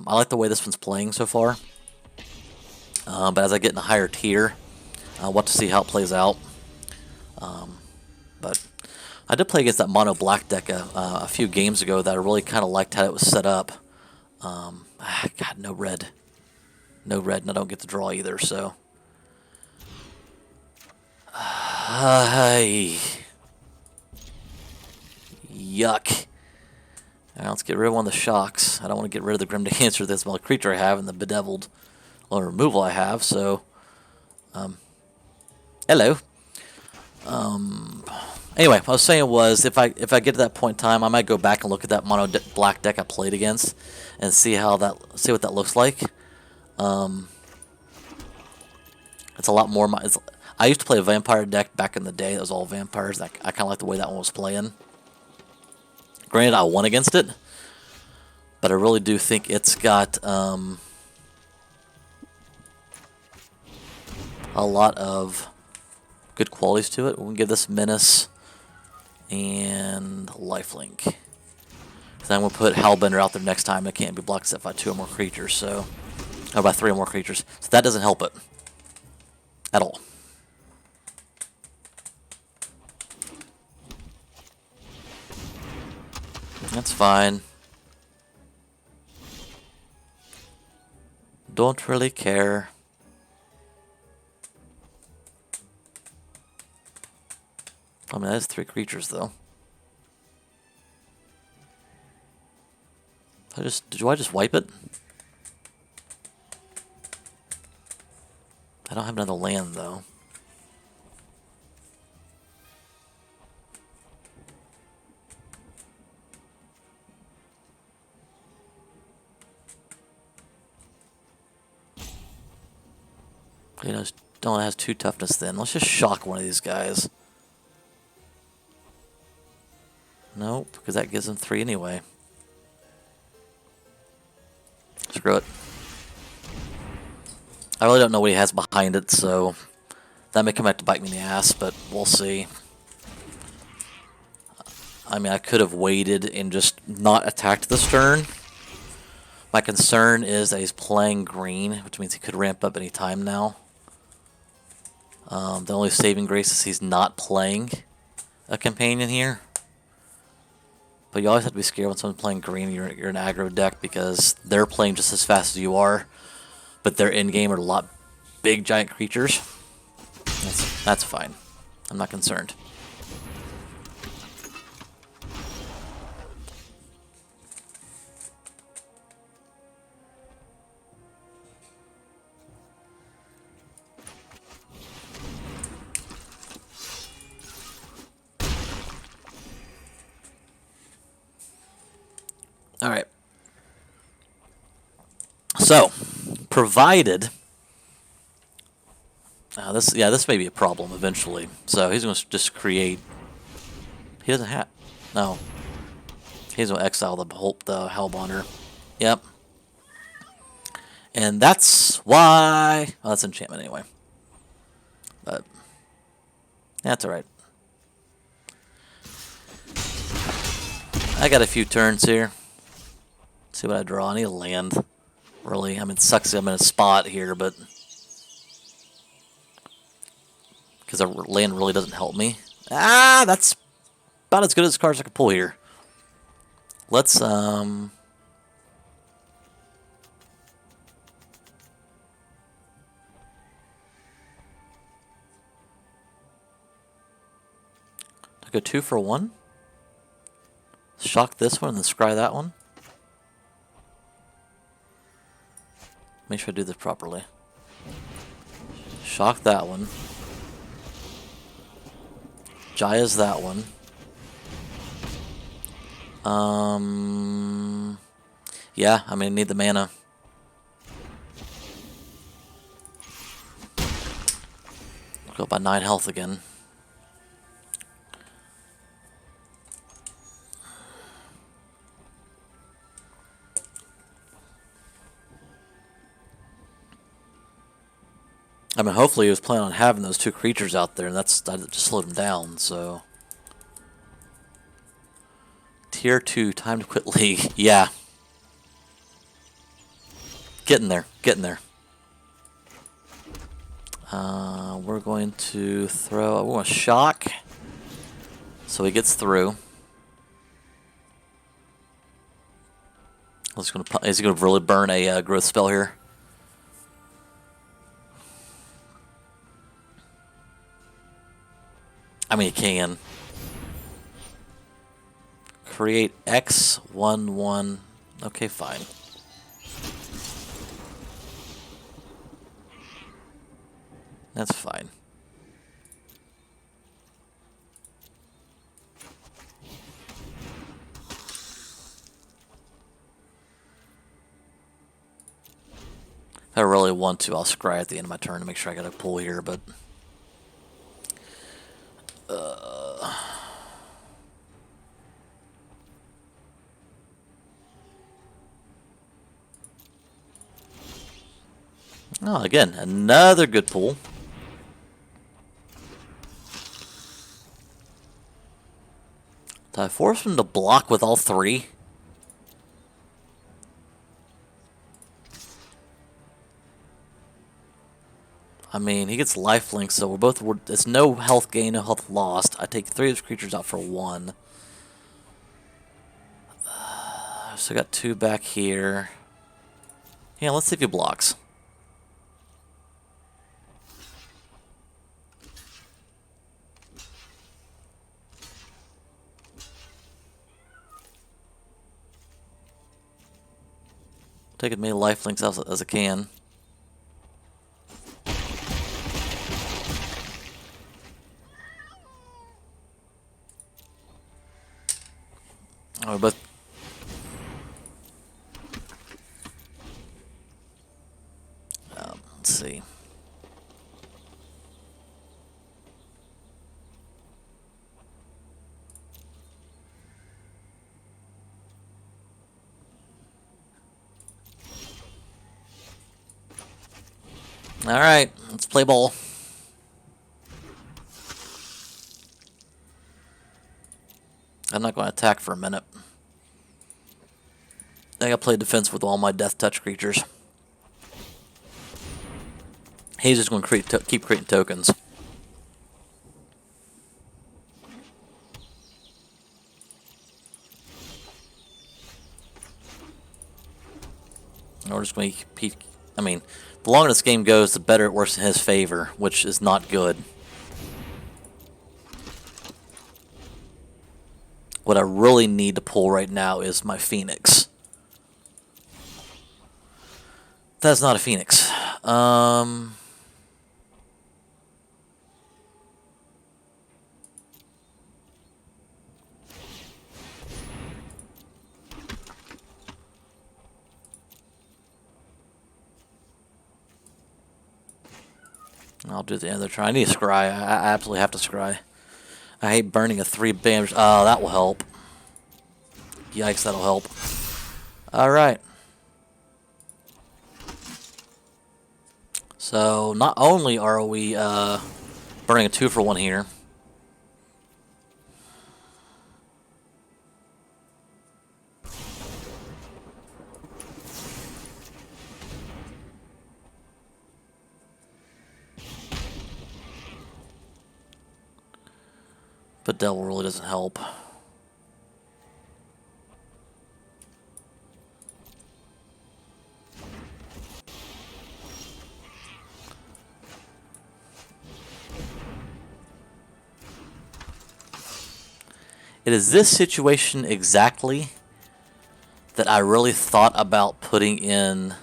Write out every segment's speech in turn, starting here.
I like the way this one's playing so far. But as I get in a higher tier, I'll want to see how it plays out. But I did play against that mono black deck a few games ago that I really kind of liked how it was set up. God, no red. No red, and I don't get to draw either, so. Yuck. Alright, let's get rid of one of the shocks. I don't want to get rid of the Grim Dancer, this small creature I have, and the Bedeviled removal I have, so. Hello. Anyway, what I was saying was, if I get to that point in time, I might go back and look at that mono black deck I played against, and see what that looks like. It's a lot more. I used to play a vampire deck back in the day. That was all vampires. I kind of like the way that one was playing. Granted, I won against it, but I really do think it's got a lot of good qualities to it. We can give this Menace and Lifelink. Then I'm going to put Hellbender out there next time. It can't be blocked except by 2 or more creatures, so. Or by 3 or more creatures. So that doesn't help it. At all. That's fine. Don't really care. I mean, that is 3 creatures, though. Do I just wipe it? I don't have another land, though. You know, don't has 2 toughness then. Let's just shock one of these guys. Nope, because that gives him 3 anyway. Screw it. I really don't know what he has behind it, so that may come back to bite me in the ass, but we'll see. I mean, I could have waited and just not attacked this turn. My concern is that he's playing green, which means he could ramp up any time now. The only saving grace is he's not playing a companion here. But you always have to be scared when someone's playing green. You're an aggro deck because they're playing just as fast as you are, but their end game are a lot big giant creatures. That's fine. I'm not concerned. All right. So, provided this may be a problem eventually. So he's going to just create. He doesn't have. No. He's going to exile the Hellbonder. Yep. And that's why. Oh, that's enchantment anyway. But that's all right. I got a few turns here. See what I draw. I need a land. Really, I mean, it sucks I'm in a spot here, but because the land really doesn't help me. Ah, that's about as good as cards I can pull here. Let's to go 2 for 1. Shock this one and then scry that one. Make sure I do this properly. Shock that one. Jaya's that one. Yeah, I mean, I need the mana. I'll go by 9 health again. I mean, hopefully he was planning on having those 2 creatures out there, and that just slowed him down, so. Tier 2, time to quit league. Yeah. Getting there. Getting there. We're going to throw... We want to shock. So he gets through. Is he going to really burn a growth spell here? I mean, he can. Create X11. Okay, fine. That's fine. If I really want to, I'll scry at the end of my turn to make sure I got a pull here, but... Oh, again, another good pull. Do I force him to block with all three? I mean, he gets lifelink, so it's no health gain, no health lost. I take 3 of his creatures out for 1. So I got 2 back here. Yeah, let's see if he blocks. Take as many lifelinks as I can. Oh, but let's see. All right, let's play ball. I'm not going to attack for a minute. I got to play defense with all my death touch creatures. He's just going to keep creating tokens. And we're just going to I mean, the longer this game goes, the better it works in his favor, which is not good. What I really need to pull right now is my Phoenix. That's not a Phoenix. I'll do the other try. I need to scry. I absolutely have to scry. I hate burning a 3 damage. Oh, that will help. Yikes, that'll help. Alright. So, not only are we burning a 2 for 1 here. But Devil really doesn't help. It is this situation exactly that I really thought about putting in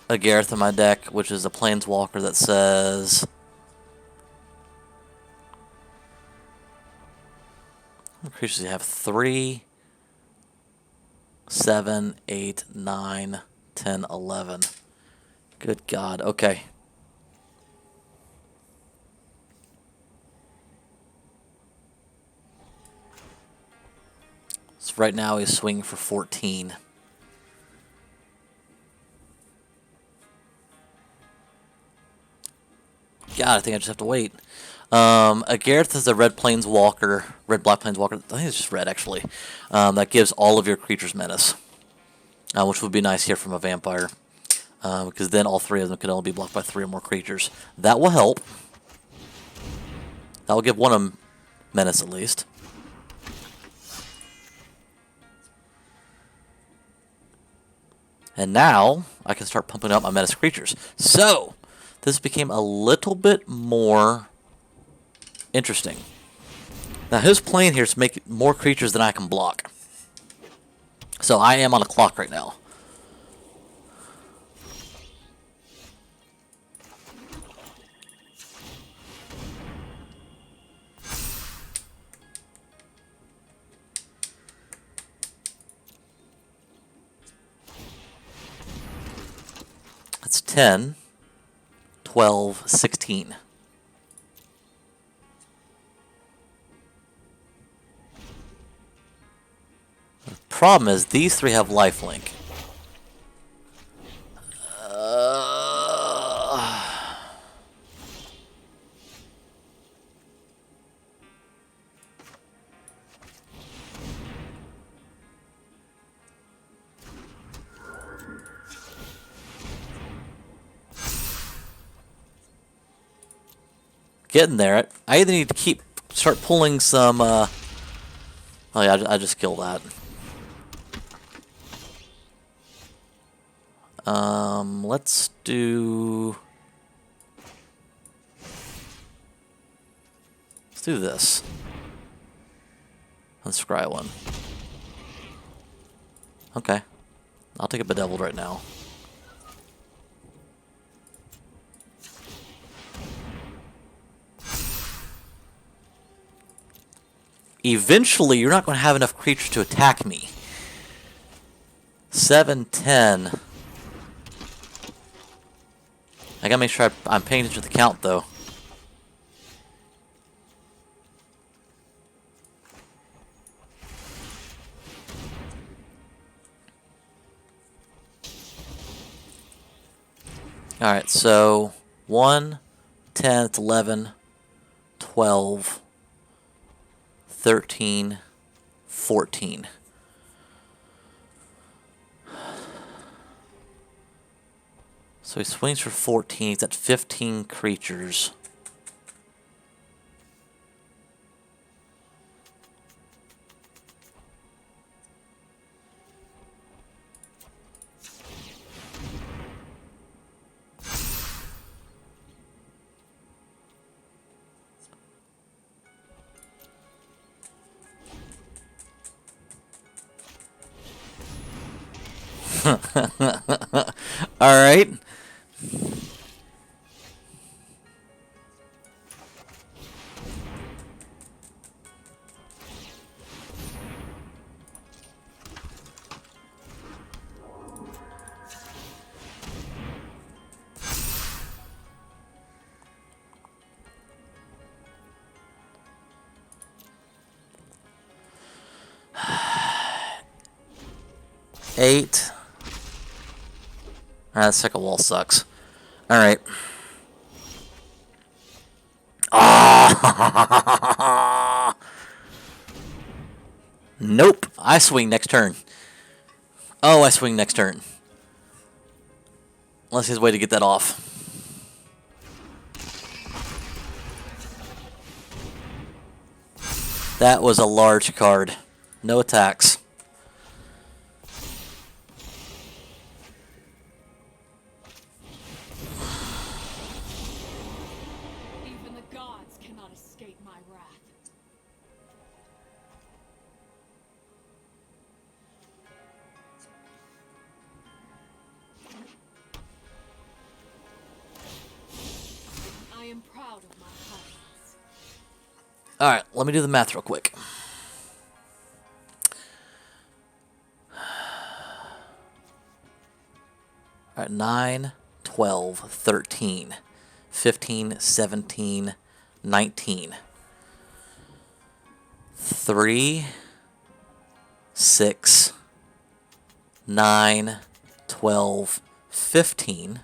a Gareth in my deck, which is a Planeswalker that says... What creatures do you have? 3, 7, 8, 9, 10, 11. Good God. Okay. So right now he's swinging for 14. God, I think I just have to wait. Agarth is a red planeswalker, red-black planeswalker. I think it's just red, actually. That gives all of your creatures menace, which would be nice here from a vampire, because then all three of them can only be blocked by 3 or more creatures. That will help. That will give one of them menace at least. And now I can start pumping out my menace creatures. So this became a little bit more interesting. Now his plan here is to make more creatures than I can block. So I am on a clock right now. That's 10, 12, 16. The problem is these 3 have lifelink. Getting there. I either need to start pulling some, oh yeah, I just killed that. Let's do this. Let's scry one. Okay. I'll take a Bedeviled right now. Eventually, you're not going to have enough creatures to attack me. 7, 10. I gotta make sure I'm paying attention to the count, though. Alright, so 1, 10, it's 11, 12, 13, 14. So he swings for 14, he's at 15 creatures. Alright. Eight. The second wall sucks. Alright. Ah! Nope. I swing next turn. Oh, I swing next turn. Unless there's a way to get that off. That was a large card. No attacks. Even the gods cannot escape my wrath. I am proud of my hearts. Alright, let me do the math real quick. Alright, 9, 12, 13, 15, 17, 19. 3, 6, 9, 12, 15.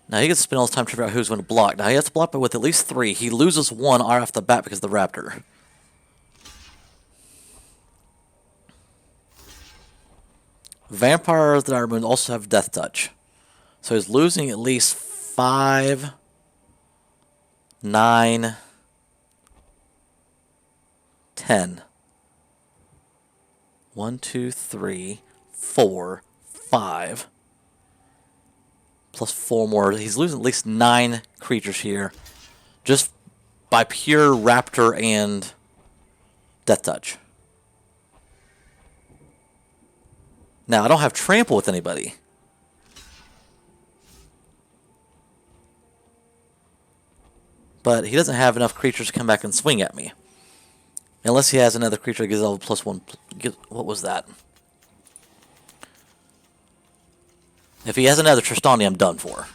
Now he gets to spend all his time trying to figure out who's going to block. Now he has to block with at least 3. He loses 1 right off the bat because of the Raptor. Vampires that are moon also have Death Touch. So he's losing at least 5, 9, 10. 1, 2, 3, 4, 5. Plus 4 more. He's losing at least 9 creatures here. Just by pure Raptor and Death Touch. Now, I don't have Trample with anybody. But he doesn't have enough creatures to come back and swing at me. Unless he has another creature that gives level +1. What was that? If he has another Tristani, I'm done for.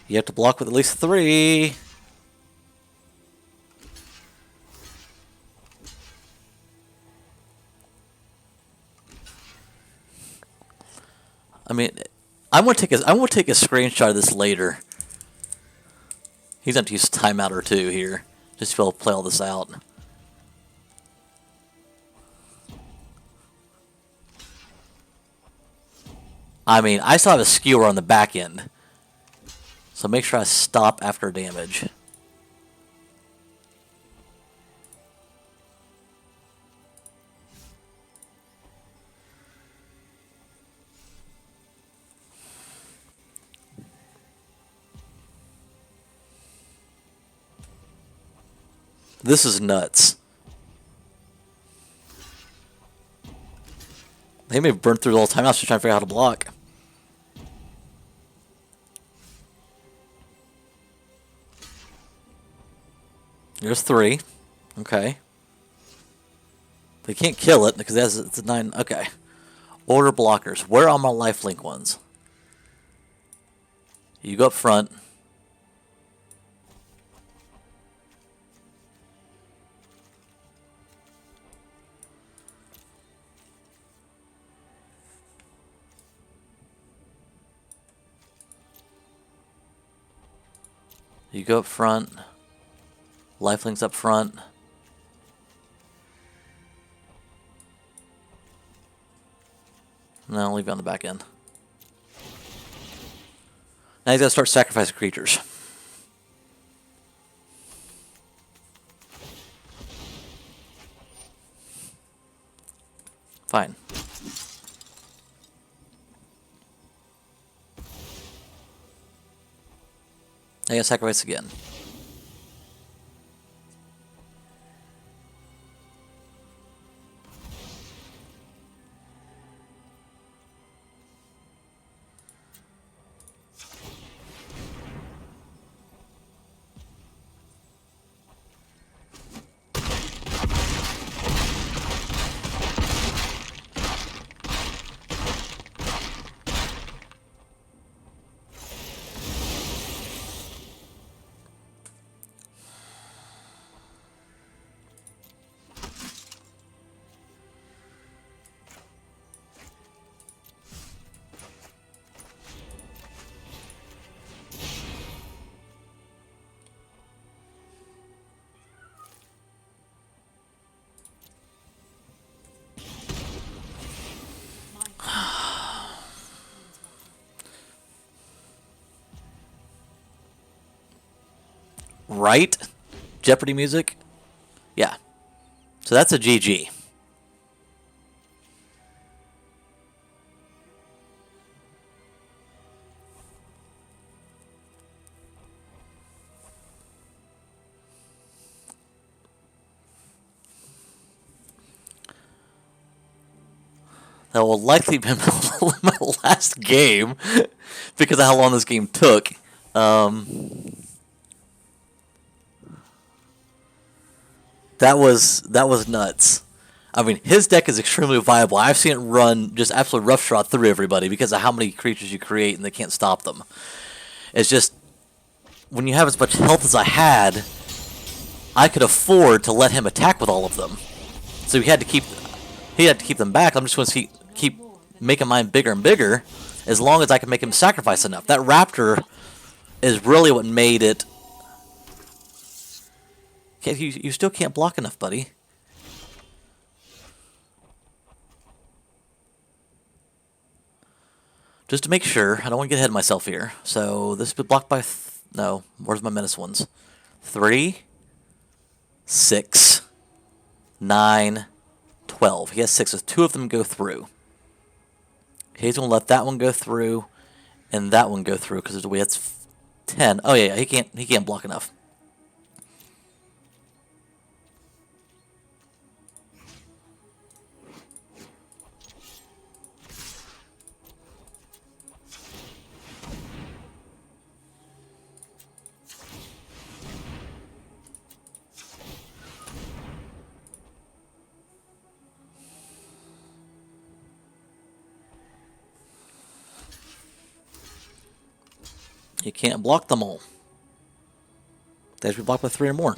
You have to block with at least 3. I mean, I'm gonna take a screenshot of this later. He's going to use a timeout or 2 here, just to be able to play all this out. I mean, I still have a skewer on the back end, so make sure I stop after damage. This is nuts. They may have burned through the whole time. I was just trying to figure out how to block. There's 3. Okay. They can't kill it because it's a 9. Okay. Order blockers. Where are my lifelink ones? You go up front. You go up front. Lifelink's up front. No, I'll leave it on the back end. Now he's got to start sacrificing creatures. Fine. I gotta sacrifice again. Right? Jeopardy music? Yeah. So that's a GG. That will likely be my last game because of how long this game took. That was nuts. I mean, his deck is extremely viable. I've seen it run just absolutely roughshod through everybody because of how many creatures you create and they can't stop them. It's just, when you have as much health as I had, I could afford to let him attack with all of them. So he had to keep them back. I'm just going to keep making mine bigger and bigger, as long as I can make him sacrifice enough. That raptor is really what made it. You still can't block enough, buddy. Just to make sure, I don't want to get ahead of myself here. So this will be blocked by no. Where's my menace ones? 3, 6, 9, 12. He has 6. So 2 of them go through. He's gonna let that one go through, and that one go through because that's 10. Oh yeah, he can't block enough. You can't block them all. They have to be blocked by 3 or more.